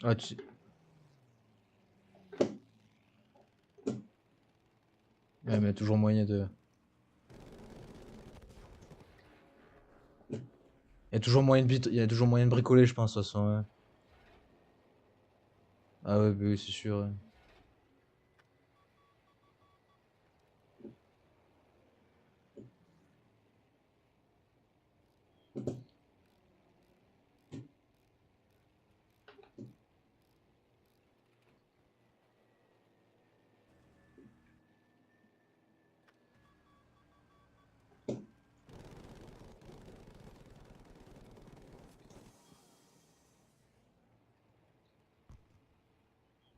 Ah, tu... Ouais, mais toujours moyen de... Il y a toujours moyen de, il y a toujours moyen de bricoler, je pense, de toute façon. Ouais. Ah ouais, bah oui, c'est sûr. Ouais.